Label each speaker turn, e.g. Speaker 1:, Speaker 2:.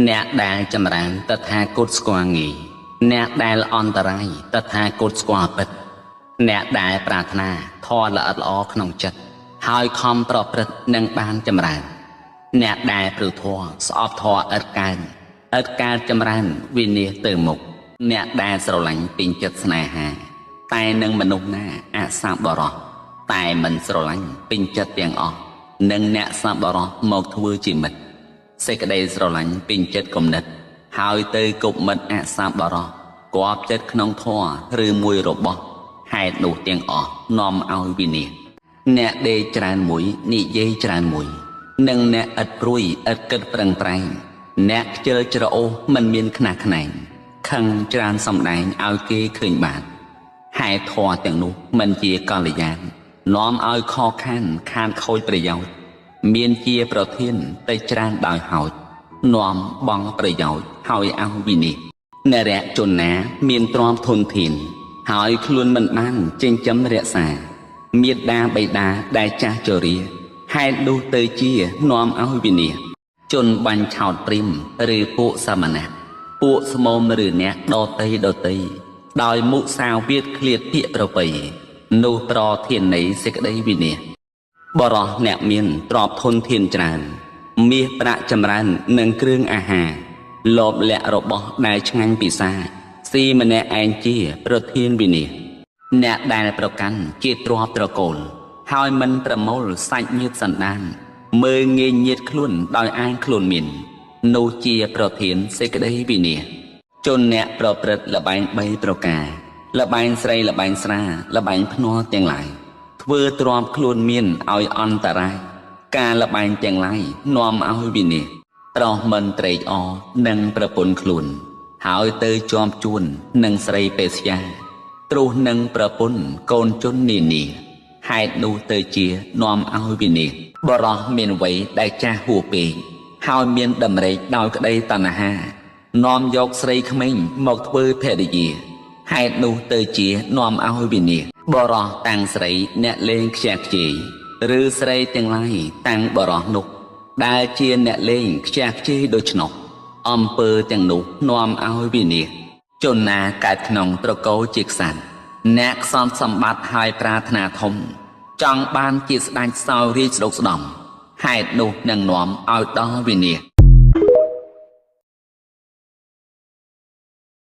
Speaker 1: អ្នកដែលចម្រើនតថាគតស្គាល់ងាយអ្នកដែលអន្តរាយតថាគតស្គាល់ពិតអ្នកដែលប្រាថ្នាធម៌ល្អិតល្អក្នុងចិត្តហើយខំប្រព្រឹត្តនឹងបានចម្រើនអ្នកដែលព្រឺធម៌ស្អប់ធម៌ឥតកើតចម្រើនវិនិច្ឆ័យទៅមុខអ្នកដែលស្រឡាញ់ពេញចិត្តស្នេហាតែនឹងមនុស្សណាអសប្បុរសតែមិនស្រឡាញ់ពេញចិត្តទាំងអស់នឹងអ្នកសប្បុរសមកធ្វើជាមិត្តសេចក្តីស្រឡាញ់ពេញចិត្តគំនិតហើយទៅគប់មិត្តអសប្បុរសគប់ចិត្តក្នុងធម៌ឬមួយរបស់ហេតុនោះទាំងអស់នាំឲ្យវិនាសអ្នកដេកច្រើនមួយនិយាយច្រើនមួយនិងអ្នកឥតព្រួយឥតគិតប្រឹងប្រែងអ្នកខ្ជិលច្រអូសមិនមានខ្នះខ្នែងខឹងច្រើនសម្ដែងឲ្យគេឃើញបានហេតុធម៌ទាំងនោះមិនជាកល្យាននាំឲ្យខកខានខូចប្រយោជន៍មានជាប្រធានតែច្រើនដោយហោចនាំបងប្រយោជន៍ហើយអស់វិនិច្ឆ័យនរជនណាមានទ្រាំធនធានហើយខ្លួនមិនបានចិញ្ចឹមរក្សាមាតាបិតាដែលចាស់ជរាហេតុនោះទៅជានាំឲ្យវិនិច្ឆ័យជនបាញ់ឆោតព្រាមឬពួកសមណៈពួកស្មមឬអ្នកដតីដោយមុសាវាទឃ្លាតពាក្យប្រពៃនោះប្រធាននៃសេចក្តីវិនិច្ឆ័យបរោះអ្នកមានទ្រព្យធនធានច្រើនមាសប្រាក់ចម្រើននិងគ្រឿងអាហារលោភលៈរបស់ដែលឆ្ងាញ់ពិសាស៊ីម្នាក់ឯងជាប្រធានវិនិច្ឆ័យអ្នកដែលប្រកាន់ជាទ្រព្យត្រកូលហើយមិនប្រមូលសាច់ញាតិសន្តានមើងងាយញាតិខ្លួនដោយអាងខ្លួនមាននោះជាប្រធានសេចក្តីវិនិច្ឆ័យជនអ្នកប្រព្រឹត្តល្បែង3ប្រការល្បែងស្រីល្បែងស្រាល្បែងភ្នាល់ទាំងឡាយធ្វើទ្រាំខ្លួនមានឲ្យអន្តរាយការល្បែងទាំងឡាយនាំឲ្យវិនិច្ឆ័យប្រុសមិនត្រេកអរនឹងប្រពន្ធខ្លួនហើយទៅជាប់ជួននឹងស្រីពេស្យាទ្រុសនឹងប្រពន្ធកូនជននានាហេតុនោះទៅជានាំឲ្យវិនិច្ឆ័យបរោះមានវ័យដែលចាស់ហួសពេកហើយមានតម្រេកដោយក្តីតណ្ហានាំយកស្រីក្មេងមកធ្វើភរិយាហេតុនោះទៅជានាំឲ្យវិនិច្ឆ័យបរោះតាំងស្រីអ្នកលេងខ្ជះខ្ជាយឬស្រីទាំងឡាយតាំងបរោះនោះដែលជាអ្នកលេងខ្ជះខ្ជាយដូច្នោះអំពើទាំងនោះនាំឲ្យវិនិច្ឆ័យជនណាកើតក្នុងត្រកូលជាក្សត្រអ្នកខ្សត់សម្បត្តិហើយប្រាថ្នាធំចង់បានជាស្ដេចសោយរាជស្ដុកស្ដំហេតុនោះនឹងនាំឲ្យដល់វិនិច្ឆ័យ